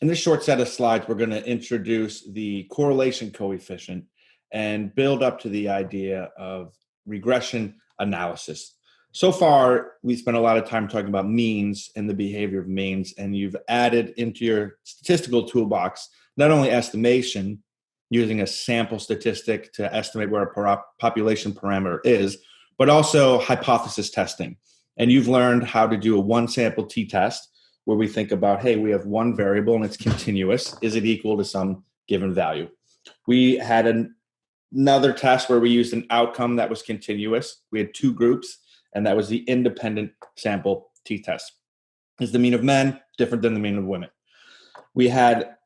In this short set of slides, we're going to introduce the correlation coefficient and build up to the idea of regression analysis. So far, we spent a lot of time talking about means and the behavior of means, and you've added into your statistical toolbox not only estimation, using a sample statistic to estimate where a population parameter is, but also hypothesis testing. And you've learned how to do a one sample t-test where we think about, hey, we have one variable and it's continuous. Is it equal to some given value? We had another test where we used an outcome that was continuous. We had two groups, and that was the independent sample t-test. Is the mean of men different than the mean of women? We had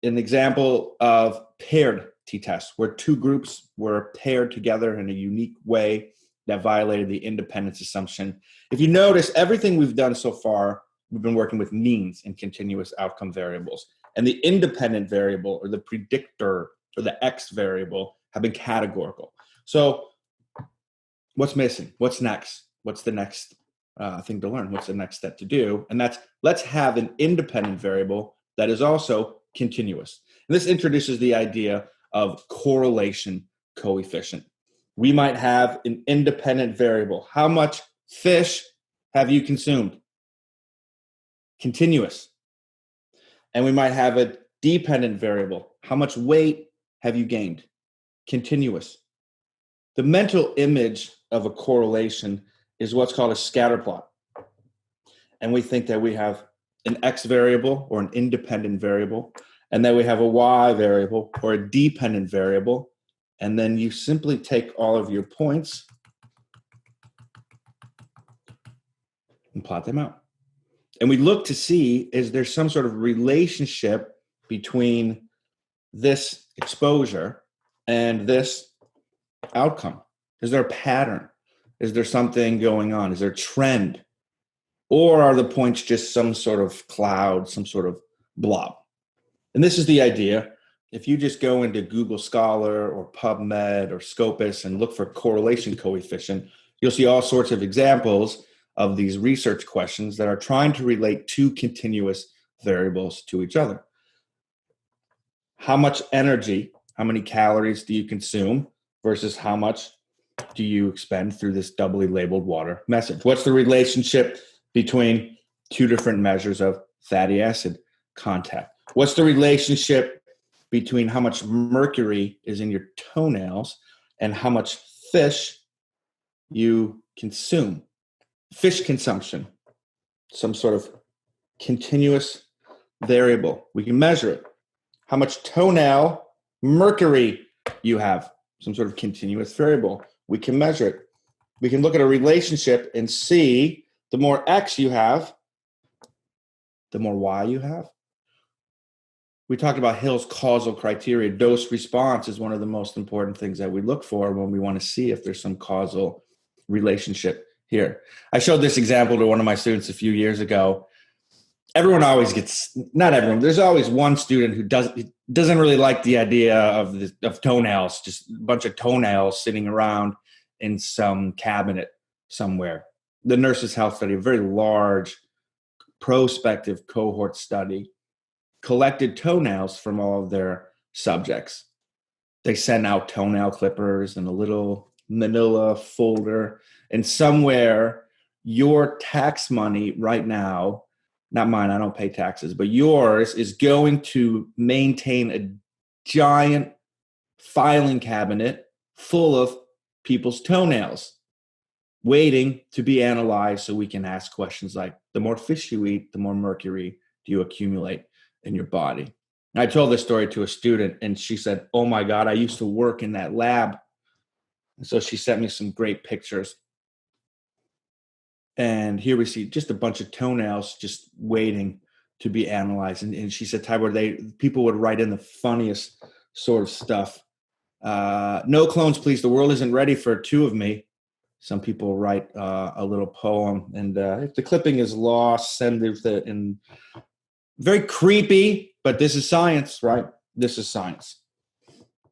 an example of paired t-tests where two groups were paired together in a unique way that violated the independence assumption. If you notice, everything we've done so far, we've been working with means and continuous outcome variables. And the independent variable or the predictor or the X variable have been categorical. So what's missing? What's next? What's the next thing to learn? What's the next step to do? And that's, let's have an independent variable that is also continuous. And this introduces the idea of correlation coefficient. We might have an independent variable. How much fish have you consumed? Continuous. And we might have a dependent variable. How much weight have you gained? Continuous. The mental image of a correlation is what's called a scatter plot. And we think that we have an X variable or an independent variable, and then we have a Y variable or a dependent variable, and then you simply take all of your points and plot them out. And we look to see, is there some sort of relationship between this exposure and this outcome? Is there a pattern? Is there something going on? Is there a trend? Or are the points just some sort of cloud, some sort of blob? And this is the idea. If you just go into Google Scholar or PubMed or Scopus and look for correlation coefficient, you'll see all sorts of examples of these research questions that are trying to relate two continuous variables to each other. How much energy, how many calories do you consume versus how much do you expend through this doubly labeled water message? What's the relationship between two different measures of fatty acid content? What's the relationship between how much mercury is in your toenails and how much fish you consume? Fish consumption, some sort of continuous variable. We can measure it. How much toenail mercury you have, some sort of continuous variable. We can measure it. We can look at a relationship and see the more X you have, the more Y you have. We talked about Hill's causal criteria. Dose response is one of the most important things that we look for when we want to see if there's some causal relationship here. I showed this example to one of my students a few years ago. Everyone always gets, not everyone, there's always one student who doesn't really like the idea of toenails, just a bunch of toenails sitting around in some cabinet somewhere. The Nurses' Health Study, a very large prospective cohort study, collected toenails from all of their subjects. They sent out toenail clippers in a little manila folder, and somewhere your tax money right now, not mine, I don't pay taxes, but yours is going to maintain a giant filing cabinet full of people's toenails waiting to be analyzed so we can ask questions like, the more fish you eat, the more mercury do you accumulate in your body? And I told this story to a student and she said, oh my God, I used to work in that lab. And so she sent me some great pictures. And here we see just a bunch of toenails just waiting to be analyzed. And she said, Tybor, people would write in the funniest sort of stuff. No clones, please. The world isn't ready for two of me. Some people write a little poem. And if the clipping is lost, send it in. Very creepy, but this is science, right? This is science.